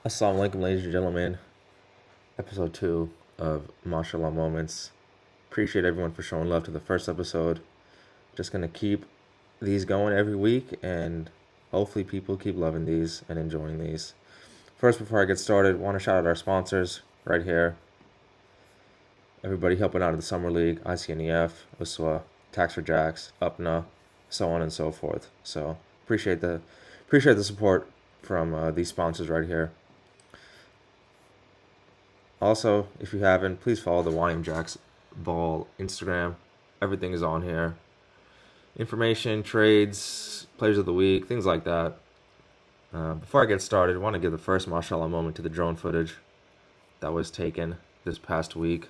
Assalamu alaikum, ladies and gentlemen. Episode 2 of MashAllah Moments. Appreciate everyone for showing love to the first episode. Just going to keep these going every week, and hopefully people keep loving these and enjoying these. First, before I get started, want to shout out our sponsors right here. Everybody helping out in the Summer League, ICNEF, USWA, Tax for Jacks, UPNA, so on and so forth. So appreciate the support from these sponsors right here. Also, if you haven't, please follow the YM Jacks Ball Instagram. Everything is on here. Information, trades, players of the week, things like that. Before I get started, I want to give the first MashAllah moment to the drone footage that was taken this past week.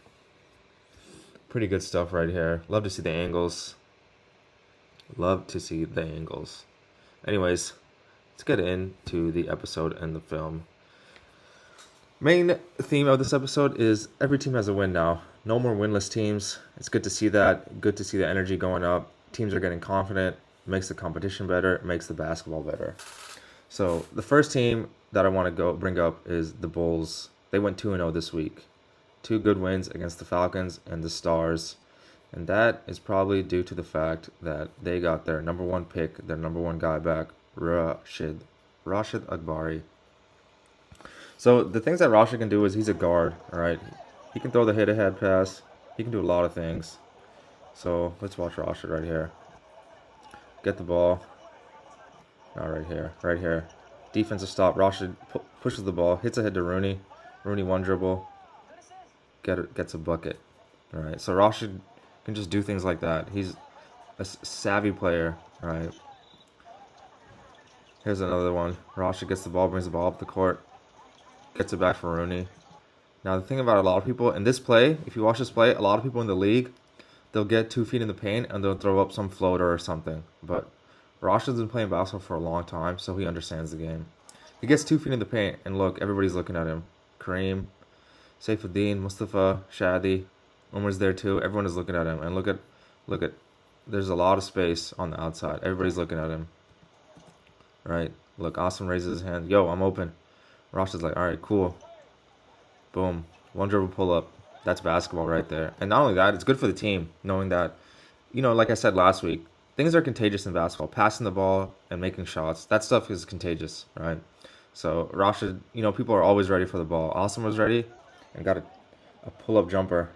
Pretty good stuff right here. Love to see the angles. Anyways, let's get into the episode and the film. Main theme of this episode is every team has a win now. No more winless teams. It's good to see that. Good to see the energy going up. Teams are getting confident. Makes the competition better. Makes the basketball better. So the first team that I want to bring up is the Bulls. They went 2-0 this week. 2 good wins against the Falcons and the Stars. And that is probably due to the fact that they got their number 1 pick, their number 1 guy back, Rashid Akbari. So the things that Raza can do is he's a guard, all right? He can throw the hit-ahead pass. He can do a lot of things. So let's watch Raza right here. Get the ball. Not right here. Defensive stop. Raza pushes the ball, hits ahead to Rooney. Rooney one dribble. Gets a bucket. All right. So Raza can just do things like that. He's a savvy player, all right? Here's another one. Raza gets the ball, brings the ball up the court. Gets it back for Rooney. Now, the thing about a lot of people in this play, if you watch this play, a lot of people in the league, they'll get 2 feet in the paint and they'll throw up some floater or something. But Rashid's been playing basketball for a long time, so he understands the game. He gets 2 feet in the paint, and look, everybody's looking at him. Kareem, Saifuddin, Mustafa, Shadi, Umar's there too. Everyone is looking at him. And look at, there's a lot of space on the outside. Everybody's looking at him. Right? Look, Austin raises his hand. Yo, I'm open. Rosh is like, all right, cool. Boom. 1 dribble pull up. That's basketball right there. And not only that, it's good for the team knowing that, like I said last week, things are contagious in basketball. Passing the ball and making shots, that stuff is contagious, right? So Rashid, people are always ready for the ball. Awesome was ready and got a pull-up jumper,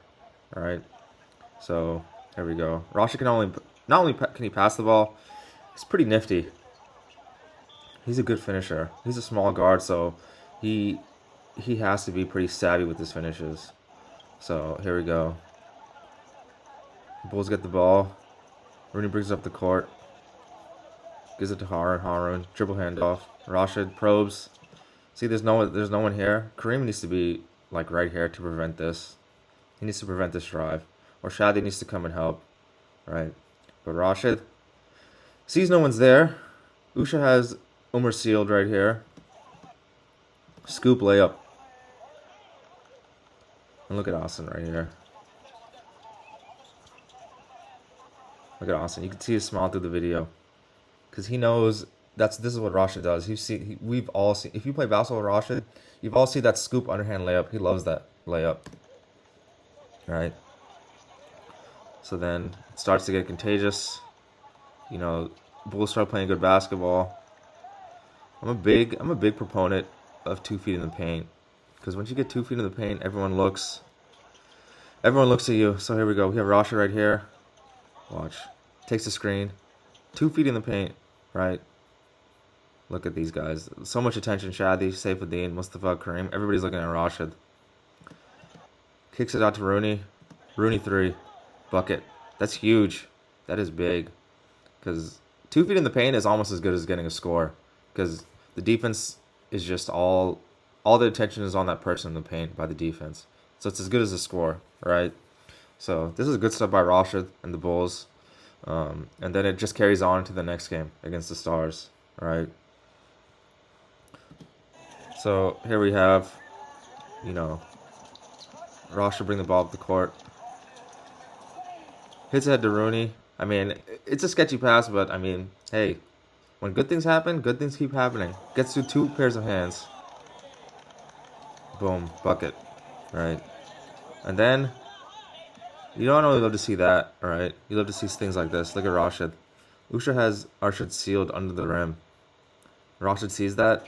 all right? So there we go. Rashid not only can he pass the ball, he's pretty nifty. He's a good finisher. He's a small guard, so he has to be pretty savvy with his finishes. So here we go. Bulls get the ball. Rooney brings it up the court. Gives it to Harun. Harun dribble handoff. Rashid probes. See, there's no one here. Kareem needs to be like right here to prevent this. He needs to prevent this drive, or Shadi needs to come and help. Right, but Rashid sees no one's there. Usha has Umar sealed right here. Scoop layup. And look at Austin right here. Look at Austin. You can see his smile through the video. Because he knows this is what Rashid does. We've all seen, if you play basketball with Rashid, you've all seen that scoop underhand layup. He loves that layup. Right? So then it starts to get contagious. Bulls start playing good basketball. I'm a big proponent of 2 feet in the paint, because once you get 2 feet in the paint, everyone looks at you. So here we go. We have Rasha right here. Watch, takes the screen, 2 feet in the paint. Right. Look at these guys. So much attention. Shadi, Saifuddin, Mustafa, Kareem. Everybody's looking at Rashid. Kicks it out to Rooney. Rooney 3, bucket. That's huge. That is big, because 2 feet in the paint is almost as good as getting a score, because the defense is just all the attention is on that person in the paint by the defense. So it's as good as a score, right? So this is good stuff by Rashid and the Bulls. And then it just carries on to the next game against the Stars, right? So here we have, Rashid bring the ball up the court. Hits ahead to Rooney. I mean, it's a sketchy pass, but I mean, hey, when good things happen, good things keep happening. Gets through 2 pairs of hands. Boom, bucket, right? And then you don't only love to see that, right? You love to see things like this. Look at Rashid. Usha has Arshad sealed under the rim. Rashid sees that,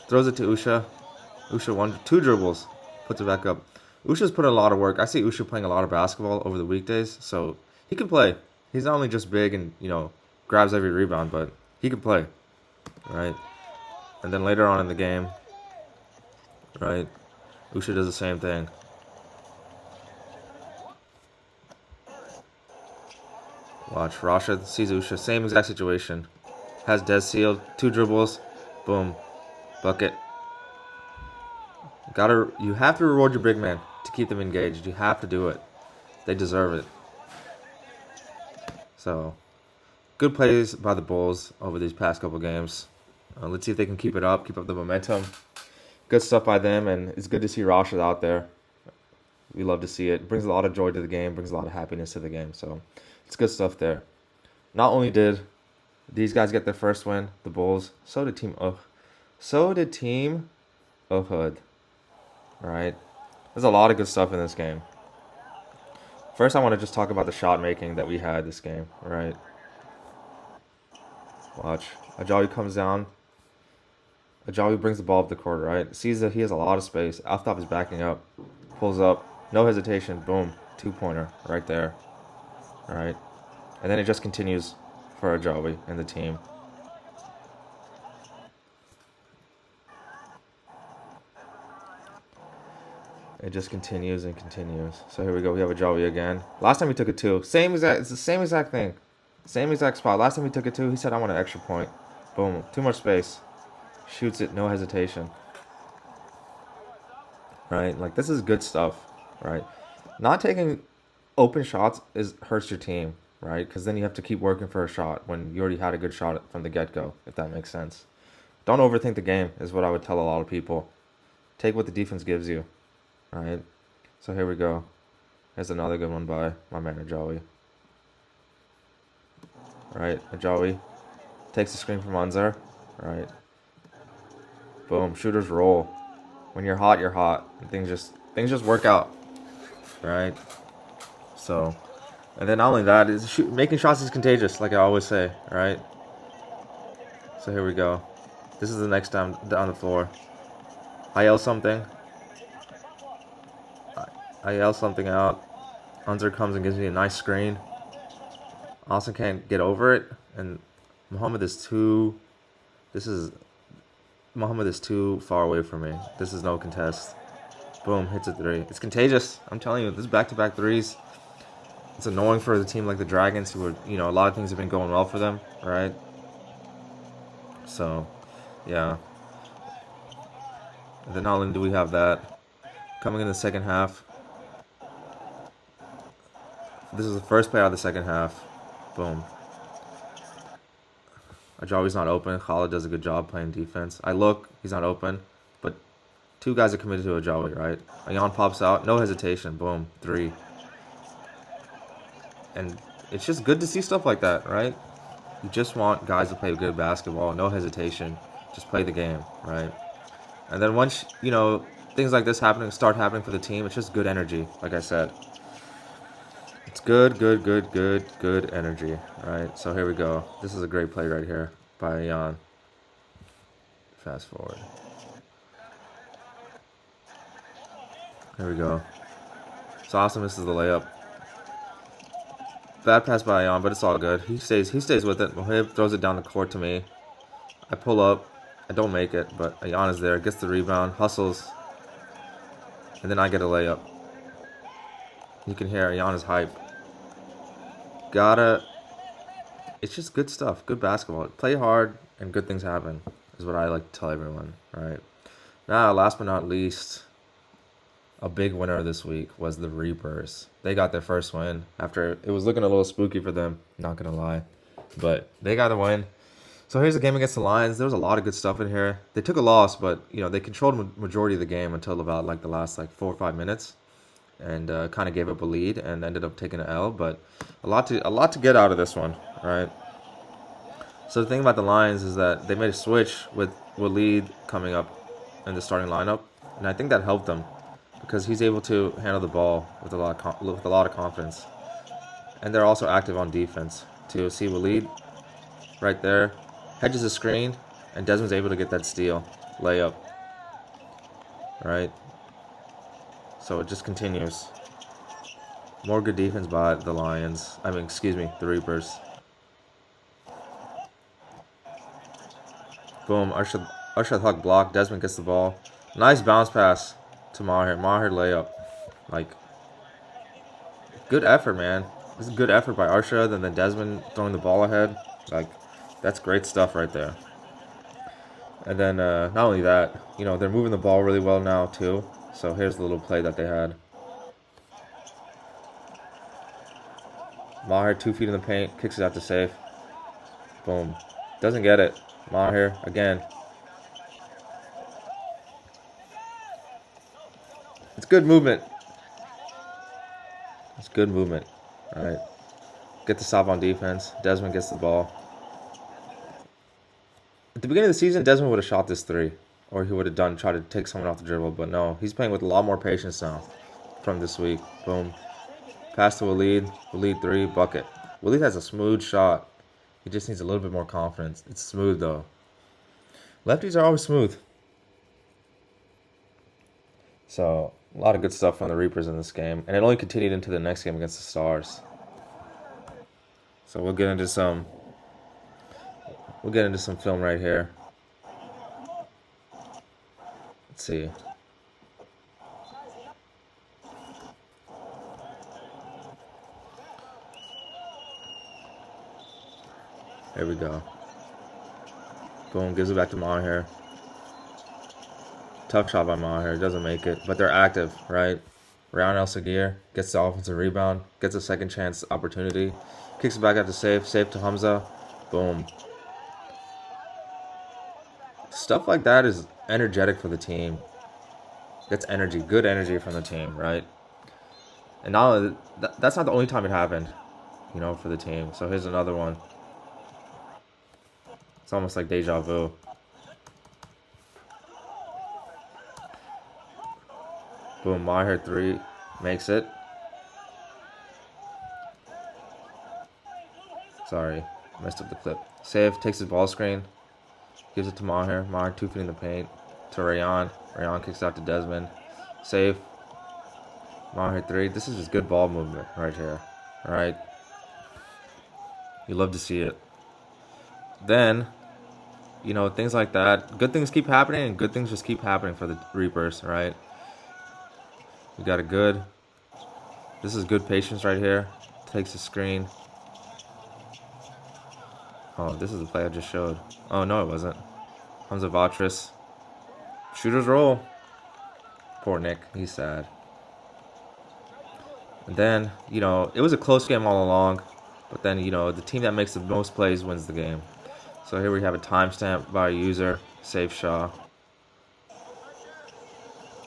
throws it to Usha. Usha two dribbles, puts it back up. Usha's put in a lot of work. I see Usha playing a lot of basketball over the weekdays, so he can play. He's not only just big and, grabs every rebound, but he can play, right? And then later on in the game, right, Usha does the same thing. Watch, Rashid sees Usha, same exact situation. Has Des sealed, two dribbles, boom, bucket. You have to reward your big man to keep them engaged. You have to do it. They deserve it. So, good plays by the Bulls over these past couple games. Let's see if they can keep it up, keep up the momentum. Good stuff by them, and it's good to see Rashid out there. We love to see it. It brings a lot of joy to the game, brings a lot of happiness to the game. So, it's good stuff there. Not only did these guys get their first win, the Bulls, so did Team Uhud. Right? There's a lot of good stuff in this game. First, I want to just talk about the shot making that we had this game, right? Watch. Ajawi comes down. Ajawi brings the ball up the court, right? Sees that he has a lot of space. Aftaf is backing up. Pulls up. No hesitation. Boom. Two-pointer right there. All right? And then it just continues for Ajawi and the team. It just continues and continues. So here we go. We have Ajawi again. Last time he took it two. It's the same exact thing. Same exact spot. Last time he took it two, he said, I want an extra point. Boom. Too much space. Shoots it. No hesitation. Right? Like, this is good stuff. Right? Not taking open shots hurts your team. Right? Because then you have to keep working for a shot when you already had a good shot from the get-go, if that makes sense. Don't overthink the game is what I would tell a lot of people. Take what the defense gives you. Right, so here we go. Here's another good one by my man Ajawi. Right, Ajawi takes the screen from Anzar. Right, boom, shooters roll. When you're hot, and things just work out. Right, so, and then not only that is making shots is contagious, like I always say. Right, so here we go. This is the next time down the floor. I yell something. I yell something out. Unzer comes and gives me a nice screen. Austin can't get over it. And Muhammad is too far away from me. This is no contest. Boom, hits a three. It's contagious. I'm telling you, this is back-to-back threes. It's annoying for the team like the Dragons, who are, a lot of things have been going well for them, right? So, yeah. And then not only do we have that, coming in the second half, this is the first play out of the second half. Boom. Ajawi's not open. Khalid does a good job playing defense. I look, he's not open. But two guys are committed to Ajawi, right? Ayan pops out. No hesitation. Boom. Three. And it's just good to see stuff like that, right? You just want guys to play good basketball. No hesitation. Just play the game, right? And then once, things like this start happening for the team, it's just good energy, like I said. It's good energy. All right, so here we go. This is a great play right here by Ayan. Fast forward. Here we go. So Austin misses the layup. Bad pass by Ayan, but it's all good. He stays with it. Mohib throws it down the court to me. I pull up. I don't make it, but Ayan is there. Gets the rebound. Hustles. And then I get a layup. You can hear Ayan is hype. It's just good stuff. Good basketball. Play hard and good things happen is what I like to tell everyone. Right. Now, last but not least, a big winner this week was the Reapers. They got their first win after it was looking a little spooky for them. Not going to lie. But they got the win. So here's the game against the Lions. There was a lot of good stuff in here. They took a loss, but they controlled majority of the game until about the last 4 or 5 minutes. And kind of gave up a lead and ended up taking an L, but a lot to get out of this one, right? So the thing about the Lions is that they made a switch with Waleed coming up in the starting lineup, And I think that helped them because he's able to handle the ball with a lot of confidence. And they're also active on defense too. See Waleed right there, hedges the screen, and Desmond's able to get that steal, layup. Right. So it just continues. More good defense by the Lions. I mean, excuse me, the Reapers. Boom. Arshad Huck block. Desmond gets the ball. Nice bounce pass to Maher. Maher layup. Like, good effort, man. This is good effort by Arshad, and then Desmond throwing the ball ahead. Like, that's great stuff right there. And then not only that, you know, they're moving the ball really well now too. So here's the little play that they had. Maher 2 feet in the paint, kicks it out to safe. Boom. Doesn't get it. Maher again. It's good movement. It's good movement. All right. Get the stop on defense. Desmond gets the ball. At the beginning of the season, Desmond would have shot this 3. Or he would have tried to take someone off the dribble. But no, he's playing with a lot more patience now from this week. Boom. Pass to Waleed. Waleed 3, bucket. Waleed has a smooth shot. He just needs a little bit more confidence. It's smooth, though. Lefties are always smooth. So, a lot of good stuff from the Reapers in this game. And it only continued into the next game against the Stars. So, we'll get into some film right here. Let's see. There we go. Boom, gives it back to Maher. Tough shot by Maher, doesn't make it, but they're active, right? Rayan El Sagir gets the offensive rebound, gets a second chance opportunity, kicks it back out to safe to Hamza. Boom. Stuff like that is energetic for the team. Gets energy, good energy from the team, right? And now that's not the only time it happened, you know, for the team. So here's another one. It's almost like deja vu. Boom, Maher 3 makes it. Sorry, messed up the clip. Save, takes his ball screen. Gives it to Maher. Maher 2 feet in the paint. To Rayan. Rayan kicks out to Desmond. Save. Maher 3. This is just good ball movement right here. Alright. You love to see it. Then, you know, things like that. Good things keep happening, and good things just keep happening for the Reapers, right? We got a good. This is good patience right here. Takes the screen. Oh, this is the play I just showed. Oh, no, it wasn't. Hamza Vatris. Shooter's roll. Poor Nick. He's sad. And then, you know, it was a close game all along. But then, you know, the team that makes the most plays wins the game. So here we have a timestamp by a user. Save Shaw.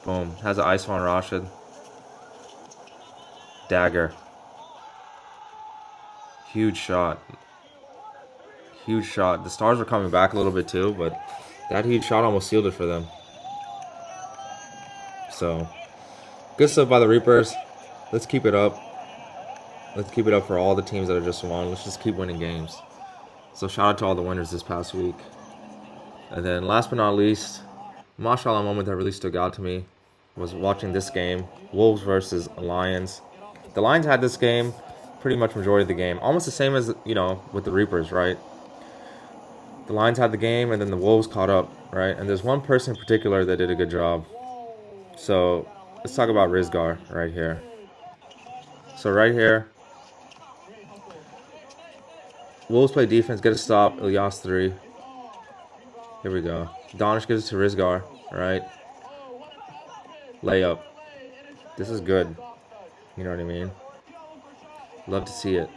Boom. Has an ISO on Rashid. Dagger. Huge shot. Huge shot. The Stars were coming back a little bit too, but that huge shot almost sealed it for them. So, good stuff by the Reapers. Let's keep it up. Let's keep it up for all the teams that have just won. Let's just keep winning games. So shout out to all the winners this past week. And then last but not least, MashAllah moment that really stuck out to me was watching this game. Wolves versus Lions. The Lions had this game pretty much majority of the game. Almost the same as, you know, with the Reapers, right? The Lions had the game and then the Wolves caught up, right? And there's one person in particular that did a good job. So let's talk about Rizgar right here. So right here, Wolves play defense, get a stop, Ilyas 3. Here we go. Donish gives it to Rizgar, right? Layup. This is good. You know what I mean? Love to see it.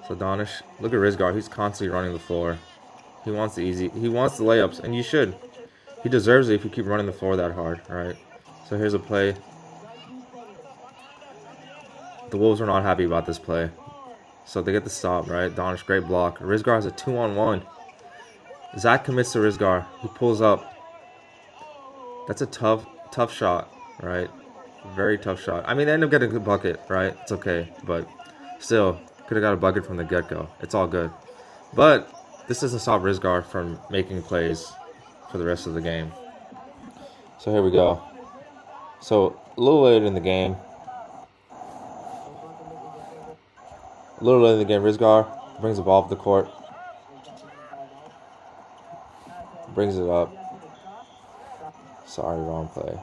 So Donish, look at Rizgar. He's constantly running the floor. He wants the layups, and you should. He deserves it if you keep running the floor that hard, right? So here's a play. The Wolves were not happy about this play. So they get the stop, right? Donish, great block. Rizgar has a 2-on-1. Zach commits to Rizgar. He pulls up. That's a tough shot, right? Very tough shot. I mean, they end up getting a bucket, right? It's okay, but still, could have got a bucket from the get-go. It's all good. But this doesn't stop Rizgar from making plays for the rest of the game. So here we go. So a little later in the game, Rizgar brings the ball up the court, brings it up. Sorry, wrong play.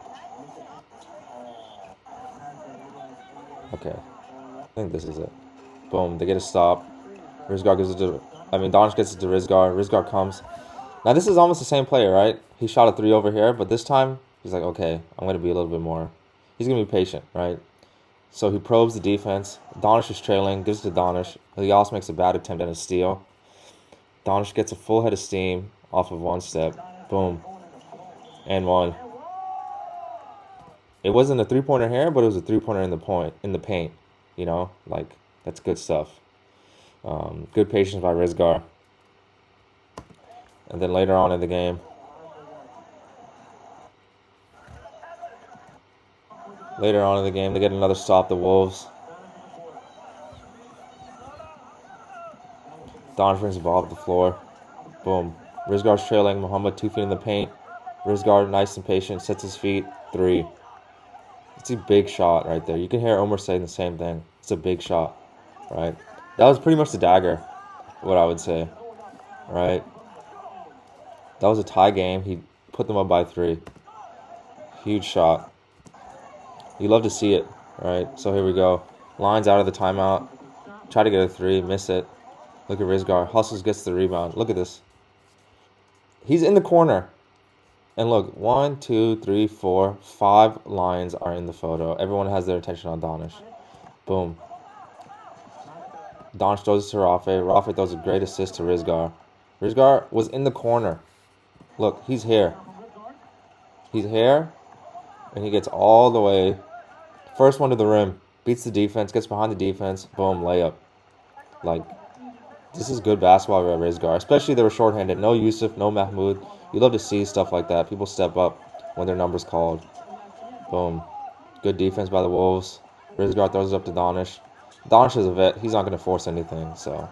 Okay, I think this is it. Boom, they get a stop. Rizgar gives it to, Donish gets it to Rizgar. Rizgar comes. Now this is almost the same player, right? He shot a 3 over here, but this time he's like, okay, I'm going to be a little bit more. He's going to be patient, right? So he probes the defense. Donish is trailing, gives it to Donish. He also makes a bad attempt at a steal. Donish gets a full head of steam off of one step. Boom. And one. It wasn't a three-pointer here, but it was a three-pointer in the paint. You know, like, that's good stuff. Good patience by Rizgar. And then later on in the game, they get another stop, the Wolves. Donish brings the ball up the floor. Boom. Rizgar's trailing. Muhammad 2 feet in the paint. Rizgar, nice and patient, sets his feet. 3. It's a big shot right there. You can hear Omer saying the same thing. It's a big shot, right? That was pretty much the dagger, what I would say, right? That was a tie game. He put them up by 3. Huge shot. You love to see it, right? So here we go. Lines out of the timeout. Try to get a 3, miss it. Look at Rizgar. Hustles, gets the rebound. Look at this. He's in the corner. And look, 1, 2, 3, 4, 5 lines are in the photo. Everyone has their attention on Donish. Boom. Donish throws it to Rafe. Rafe throws a great assist to Rizgar. Rizgar was in the corner. Look, he's here. He's here. And he gets all the way. First one to the rim. Beats the defense. Gets behind the defense. Boom, layup. Like, this is good basketball by Rizgar. Especially they were shorthanded. No Yusuf, no Mahmoud. You love to see stuff like that. People step up when their number's called. Boom. Good defense by the Wolves. Rizgar throws it up to Donish. Donish is a vet. He's not going to force anything. So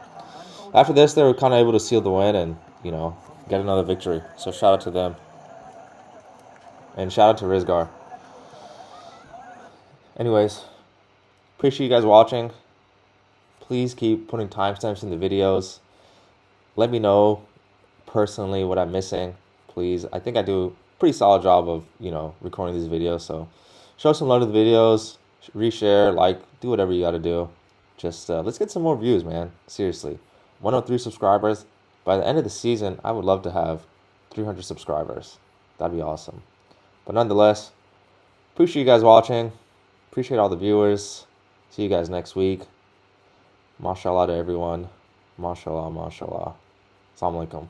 after this, they were kind of able to seal the win and, you know, get another victory. So shout out to them. And shout out to Rizgar. Anyways, appreciate you guys watching. Please keep putting timestamps in the videos. Let me know personally what I'm missing. Please. I think I do a pretty solid job of, you know, recording these videos. So show some love to the videos. Reshare, like, do whatever you got to do. Just let's get some more views, man. Seriously. 103 subscribers. By the end of the season, I would love to have 300 subscribers. That'd be awesome. But nonetheless, appreciate you guys watching. Appreciate all the viewers. See you guys next week. MashAllah to everyone. MashAllah, MashAllah. Assalamu alaikum.